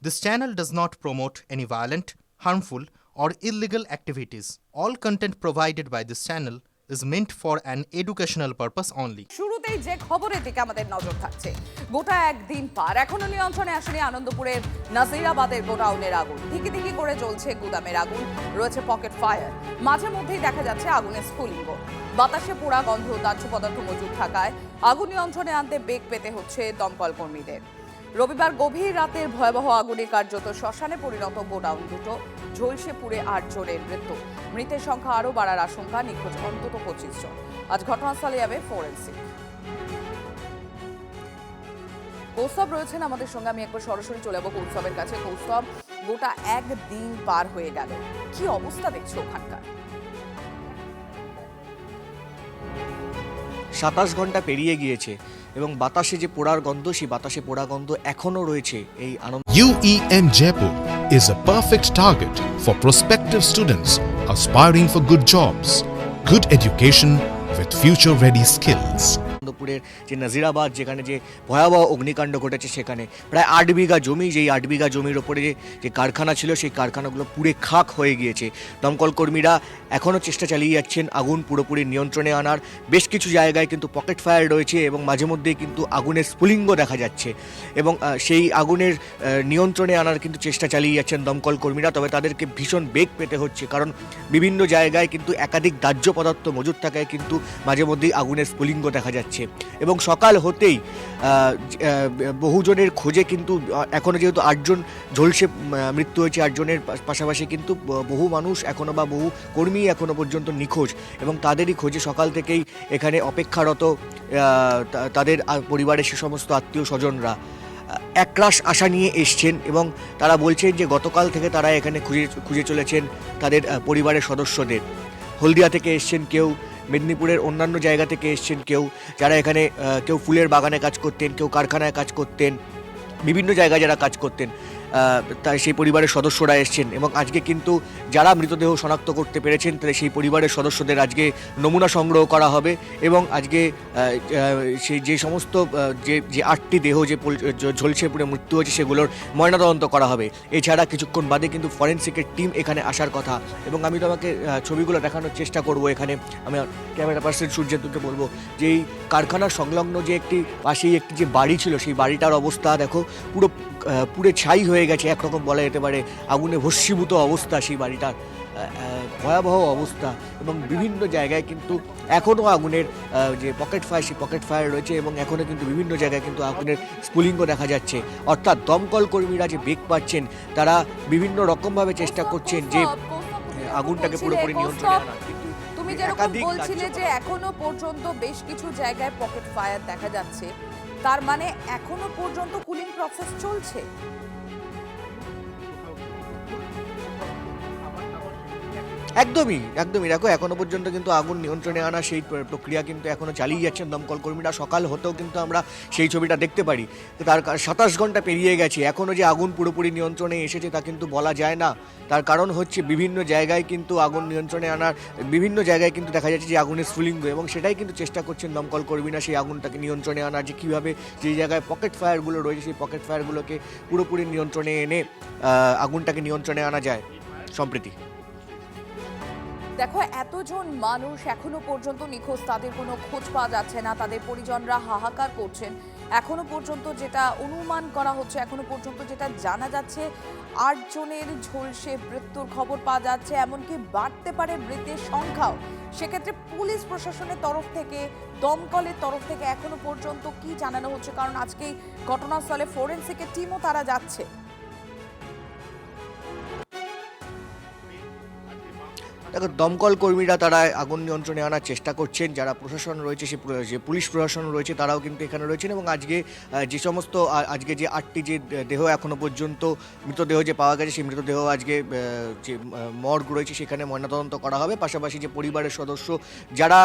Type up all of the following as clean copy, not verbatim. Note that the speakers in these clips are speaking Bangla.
This channel does not promote any violent, harmful, or illegal activities. All content provided by this channel is meant for an educational purpose only. শুরুতেই যে খবরের দিকে আমাদের নজর থাকছে, গোটা একদিন পার এখনো নিয়ন্ত্রণে আসেনি আনন্দপুরের নাজিরাবাদের গোডাউনের আগুন। দিকে দিকে করে জ্বলছে গুদামের আগুন, রয়েছে পকেট ফায়ার। মাঝে মধ্যেই দেখা যাচ্ছে আগুনের স্ফুলিঙ্গ, বাতাসে পোড়া গন্ধ, দাহ্য পদার্থ মজুদ থাকায় আগুন নিয়ন্ত্রণে আনতে বেগ পেতে হচ্ছে দমকল কর্মীদের। রবিবার গভীর রাতের ভয়াবহ আগুনে কার্যত শ্মশানে পরিণত গোডাউন দুটো, ঝলসে পুড়ে 8 জনের মৃত্যু। মৃতের সংখ্যা আরও বাড়ার আশঙ্কা, নিখোঁজ অন্তত 25 জন। আজ ঘটনাস্থলে যাবে ফরেন্সিক। কৌস্তব রয়েছেন আমাদের সঙ্গে, আমি একবার সরাসরি চলে যাবো কৌস্তবের কাছে। কৌস্তব, গোটা একদিন পার হয়ে গেল, কি অবস্থা দেখছো ওখানকার? 27 ঘন্টা পেরিয়ে গিয়েছে এবং বাতাসে যে পোড়ার গন্ধ, সেই বাতাসে পোড়া গন্ধ এখনো রয়েছে এই আনন্দ। UEM Jaipur is a perfect target for prospective students aspiring for good jobs, good education with future-ready skills. আনন্দপুরের যে নাজিরাবাদ, যেখানে যে ভয়াবহ অগ্নিকাণ্ড ঘটেছে, সেখানে প্রায় 8 বিঘা জমি, যেই 8 বিঘা জমির ওপরে যে কারখানা ছিল, সেই কারখানাগুলো পুড়ে খাক হয়ে গিয়েছে। দমকল কর্মীরা এখনও চেষ্টা চালিয়ে যাচ্ছেন আগুন পুরোপুরি নিয়ন্ত্রণে আনার। বেশ কিছু জায়গায় কিন্তু পকেট ফায়ার রয়েছে এবং মাঝে মধ্যেই কিন্তু আগুনের স্ফুলিঙ্গ দেখা যাচ্ছে এবং সেই আগুনের নিয়ন্ত্রণে আনার কিন্তু চেষ্টা চালিয়ে যাচ্ছেন দমকল কর্মীরা। তবে তাদেরকে ভীষণ বেগ পেতে হচ্ছে, কারণ বিভিন্ন জায়গায় কিন্তু একাধিক দাহ্য পদার্থ মজুদ থাকায় কিন্তু মাঝে মধ্যেই আগুনের স্ফুলিঙ্গ দেখা যাচ্ছে। এবং সকাল হতেই বহুজনের খোঁজে কিন্তু এখনও যেহেতু 8 জন ঝলসে মৃত্যু হয়েছে, 8 জনের পাশাপাশি কিন্তু বহু মানুষ এখনও বা বহু কর্মী এখনও পর্যন্ত নিখোঁজ এবং তাদেরই খোঁজে সকাল থেকেই এখানে অপেক্ষারত তাদের পরিবারের সে সমস্ত আত্মীয় স্বজনরা একরাশ আশা নিয়ে এসছেন এবং তারা বলছেন যে গতকাল থেকে তারা এখানে খুঁজে চলেছেন তাদের পরিবারের সদস্যদের। হলদিয়া থেকে এসছেন কেউ, মেদিনীপুরের অন্যান্য জায়গা থেকে এসছেন কেউ, যারা এখানে কেউ ফুলের বাগানে কাজ করতেন, কেউ কারখানায় কাজ করতেন, বিভিন্ন জায়গায় যারা কাজ করতেন তাই সেই পরিবারের সদস্যরা এসছেন এবং আজকে কিন্তু যারা মৃতদেহ শনাক্ত করতে পেরেছেন তাদের সেই পরিবারের সদস্যদের আজকে নমুনা সংগ্রহ করা হবে এবং আজকে সেই যে সমস্ত যে 8টি দেহ যে ঝলসে পুড়ে মৃত্যু হয়েছে সেগুলোর ময়নাতদন্ত করা হবে। এছাড়া কিছুক্ষণ বাদে কিন্তু ফরেন্সিকের টিম এখানে আসার কথা এবং আমি তোমাকে ছবিগুলো দেখানোর চেষ্টা করব। এখানে আমি ক্যামেরা পার্সন সূর্যেন্দুকে বলবো যে এই কারখানার সংলগ্ন যে পাশেই একটি যে বাড়ি ছিল, সেই বাড়িটার অবস্থা দেখো, পুরো ছাই হয়ে গেছে একরকম বলা যেতে পারে। আগুনে ভস্মীভূত অবস্থা সেই বাড়িটার, ভয়াবহ অবস্থা এবং বিভিন্ন জায়গায় কিন্তু এখনও আগুনের যে পকেট ফায়ার, সেই পকেট ফায়ার রয়েছে এবং এখনও কিন্তু বিভিন্ন জায়গায় কিন্তু আগুনের স্ফুলিঙ্গ দেখা যাচ্ছে। অর্থাৎ দমকল কর্মীরা যে বেগ পাচ্ছেন, তারা বিভিন্ন রকমভাবে চেষ্টা করছেন যে আগুনটাকে পুরোপুরি নিয়ন্ত্রণে আনা। তুমি যেরকম বলছিলে যে এখনো পর্যন্ত বেশ কিছু জায়গায় পকেট ফায়ার দেখা যাচ্ছে, তার মানে এখনো পর্যন্ত কুলিং প্রসেস চলছে। একদমই দেখো, এখনো পর্যন্ত কিন্তু আগুন নিয়ন্ত্রণে আনা সেই প্রক্রিয়া কিন্তু এখনো চালিয়ে যাচ্ছেন দমকল কর্মীরা। সকাল হতেও কিন্তু আমরা সেই ছবিটা দেখতে পারি। তার 27 ঘন্টা পেরিয়ে গেছে, এখনো যে আগুন পুরোপুরি নিয়ন্ত্রণে এসেছে তা কিন্তু বলা যায় না। তার কারণ হচ্ছে বিভিন্ন জায়গায় কিন্তু আগুন নিয়ন্ত্রণে আনার, বিভিন্ন জায়গায় কিন্তু দেখা যাচ্ছে যে আগুনের স্ফুলিঙ্গ এবং সেটাই কিন্তু চেষ্টা করছেন দমকল কর্মীরা সেই আগুনটাকে নিয়ন্ত্রণে আনার, যে কীভাবে যে জায়গায় পকেট ফায়ারগুলো রয়েছে সেই পকেট ফায়ারগুলোকে পুরোপুরি নিয়ন্ত্রণে এনে আগুনটাকে নিয়ন্ত্রণে আনা যায়। সম্প্রীতি দেখো, এতজন মানুষ এখনো পর্যন্ত নিখোঁজ, তাদের কোনো খোঁজ পাওয়া যাচ্ছে না, তাদের পরিজনরা হাহাকার করছেন। এখনো পর্যন্ত যেটা অনুমান করা হচ্ছে, এখনো পর্যন্ত যেটা জানা যাচ্ছে, 8 জনের ঝলসে মৃত্যুর খবর পাওয়া যাচ্ছে, এমনকি বাড়তে পারে মৃতের সংখ্যাও। সেক্ষেত্রে পুলিশ প্রশাসনের তরফ থেকে, দমকলের তরফ থেকে এখনো পর্যন্ত কি জানানো হচ্ছে? কারণ আজকেই ঘটনাস্থলে ফরেন্সিকের টিমও তারা যাচ্ছে। দেখো, দমকল কর্মীরা তারা আগুন নিয়ন্ত্রণে আনার চেষ্টা করছেন। যারা প্রশাসন রয়েছে, যে পুলিশ প্রশাসন রয়েছে, তারাও কিন্তু এখানে রয়েছেন এবং আজকে যে সমস্ত আজকে যে 8টি যে দেহ এখনো পর্যন্ত মৃতদেহ যে পাওয়া গেছে, সেই মৃতদেহ আজকে যে মর্গ রয়েছে সেখানে ময়নাতদন্ত করা হবে। পাশাপাশি যে পরিবারের সদস্য যারা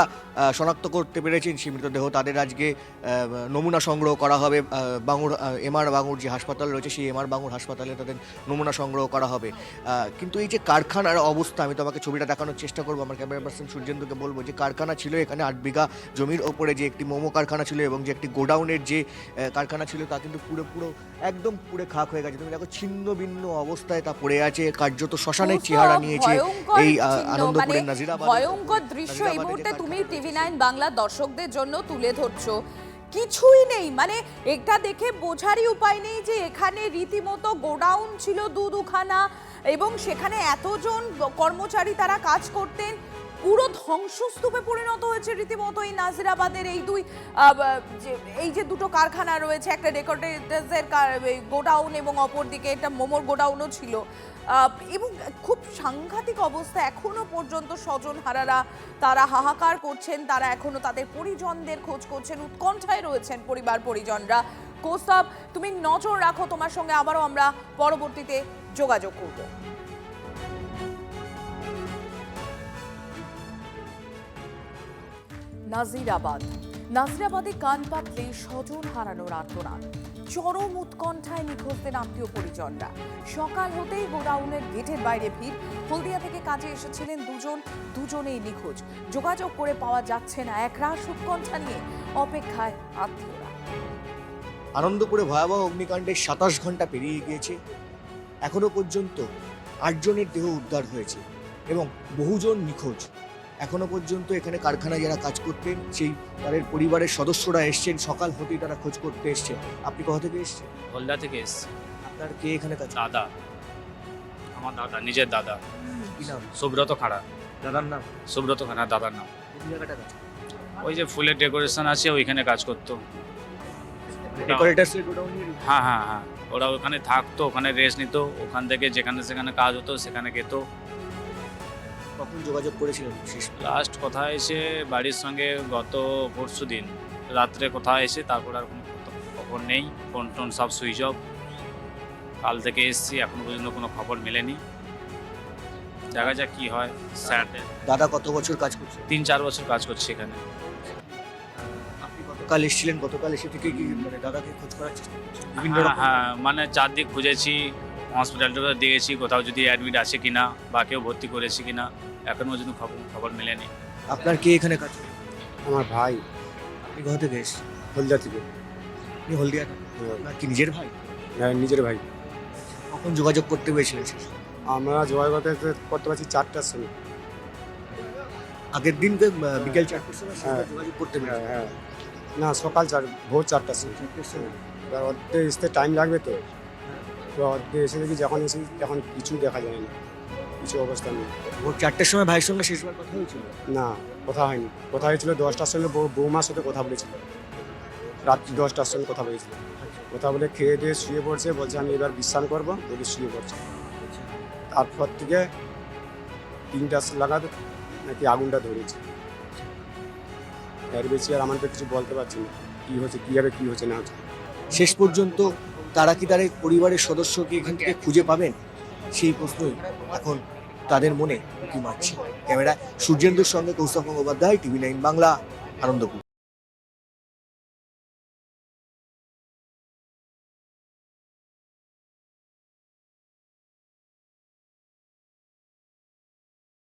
শনাক্ত করতে পেরেছেন সেই মৃতদেহ, তাদের আজকে নমুনা সংগ্রহ করা হবে। বাঙুর এমআর বাঙুর যে হাসপাতাল রয়েছে, সেই এমআর বাঙুর হাসপাতালে তাদের নমুনা সংগ্রহ করা হবে। কিন্তু এই যে কারখানার অবস্থা, আমি তোমাকে ছবিটা দেখানোর চেষ্টা করবো। আমার ক্যামেরা পার্সন সূর্যেন্দুকে বলবো যে কারখানা ছিল এখানে 8 বিঘা জমির ওপরে, যে একটি মোমো কারখানা ছিল এবং যে একটি গোডাউনের যে কারখানা ছিল তা কিন্তু পুরো একদম পুরো খাক হয়ে গেছে। তুমি দেখো ছিন্ন ভিন্ন অবস্থায় তা পড়ে আছে, কার্যত শ্মশানের চেহারা নিয়েছে এই আনন্দপুরের নাজিরাবাদ। ভয়ঙ্কর দৃশ্য এই মুহূর্তে তুমি টিভি9 বাংলা দর্শকদের জন্য তুলে ধরছো। কিছুই নেই, মানে এটা দেখে বোঝারই উপায় নেই যে এখানে রীতিমতো গোডাউন ছিল দুখানা এবং সেখানে এতজন কর্মচারী তারা কাজ করতেন। পুরো ধ্বংসস্তূপে পরিণত হয়েছে রীতিমতো এই নাজিরাবাদের এই যে দুটো কারখানা রয়েছে, একটা ডেকোরেটরসের গোডাউন এবং অপরদিকে একটা মোমোর গোডাউনও ছিল এবং খুব সাংঘাতিক অবস্থা। এখনো পর্যন্ত স্বজনহারারা তারা হাহাকার করছেন, তারা এখনো তাদের পরিজনদের খোঁজ করছেন, উৎকণ্ঠায় রয়েছেন পরিবার পরিজনরা। কৌস্তব, তুমি নজর রাখো, তোমার সঙ্গে আবারও আমরা পরবর্তীতে যোগাযোগ করব। নাজিরাবাদে কান পাতলে স্বজন হারানোর আর্তনাদ, চরম উৎকণ্ঠায় নিখোঁজদের আত্মীয় পরিজনরা। সকাল হতেই গোডাউনের গেটের বাইরে ভিড়। হলদিয়া থেকে কাজে এসেছিলেন দুজনেই নিখোঁজ। যোগাযোগ করে পাওয়া যাচ্ছে না, একরাশ উৎকণ্ঠা নিয়ে অপেক্ষায় আত্মীয়রা। আনন্দপুরে ভয়াবহ অগ্নিকাণ্ডে 27 ঘন্টা পেরিয়ে গিয়েছে, এখনো পর্যন্ত 8 জনের দেহ উদ্ধার হয়েছে এবং বহুজন নিখোঁজ। এখনো পর্যন্ত এখানে কারখানায় যারা কাজ করতেন সেই তাদের পরিবারের সদস্যরা এসছেন, সকাল হতেই তারা খোঁজ করতে এসছেন। আপনি কোথা থেকে এসছেন? হলদা থেকে এসছি। আপনার কে এখানে কাজ? দাদা, আমার দাদা, নিজের দাদা। কি নাম? সুব্রত খাড়া। দাদার নাম? সুব্রত খাড়া দাদার নাম। কোন জায়গাটা কাজ? ওই যে ফুলের ডেকোরেশন আছে ওইখানে কাজ করতো। ডেকোরেটরসের গোডাউনের? হ্যাঁ হ্যাঁ হ্যাঁ, ওরা ওখানে থাকতো, ওখানে রেস্ট নিত, ওখান থেকে যেখানে সেখানে কাজ হতো সেখানে যেত। কখন যোগাযোগ করেছিলেন শেষ? লাস্ট কথা এসে বাড়ির সঙ্গে গত পরশু দিন রাত্রে কথা এসে, তারপর আর কোনো খবর নেই, ফোন টোন সব সুইচ অফ। কাল থেকে এসছি, এখনো পর্যন্ত কোনো খবর মেলেনি। দেখা যাক কি হয়। স্যার দাদা কত বছর কাজ করছে? 3-4 বছর কাজ করছে এখানে। আপনি গতকাল এসেছিলেন, গতকাল এসে থেকে কি মানে দাদাকে খোঁজ করার চেষ্টা করছেন? বিভিন্ন হ্যাঁ রকম হ্যাঁ, মানে চারদিক খুঁজেছি, হসপিটালটা দিয়েছি, কোথাও যদি অ্যাডমিট আছে কিনা বা কেউ ভর্তি করেছি কিনা, এখনো পর্যন্ত খবর মেলেনি। আপনার কে এখানে কাজ করে? আমার ভাই। আপনি কোথা থেকে এসেছেন? হলদিয়া থেকে। আপনি হলদিয়া? আপনার কি নিজের ভাই? হ্যাঁ, নিজের ভাই। কখন যোগাযোগ করতে পেরেছিলেন শেষ? আমরা জোগাড় করতে পারছি 4টার সময়। আগের দিন বিকেল 4টার সময় হ্যাঁ। যোগাযোগ করতে হ্যাঁ পেরেছিলেন? হ্যাঁ, না সকাল ভোর 4টার সময়। এবার অর্ধে আসতে টাইম লাগবে তো অর্ধে এসে দেখি, যখন এসে তখন কিছু দেখা যায় না, কিছু অবস্থা নেই। ভোর 4টার সময় ভাইয়ের সঙ্গে শেষবার কথা হয়েছিল? না, কথা হয়নি। কথা হয়েছিল 10টার সময়, বৌমার সাথে কথা বলেছিল, রাত্রি 10টার সময় কথা বলেছিল। কথা বলে খেয়ে দিয়ে শুয়ে পড়ছে, বলছে আমি এবার বিশ্রাম করবো, বলে শুয়ে পড়ছে। তারপর থেকে 3টা লাগাত নাকি আগুনটা ধরেছে। এর বেশি আর আমাদের কিছু বলতে পারছি না, কী হচ্ছে, কীভাবে কী হচ্ছে না হচ্ছে। শেষ পর্যন্ত তারা কি তার পরিবারের সদস্যকে এখান থেকে খুঁজে পাবেন, সেই প্রশ্নই এখন তাদের মনে উঁকি মারছে। ক্যামেরা সূর্যেন্দুর সঙ্গে কৌস্তব গঙ্গোপাধ্যায়, টিভি9 বাংলা, আনন্দপুর।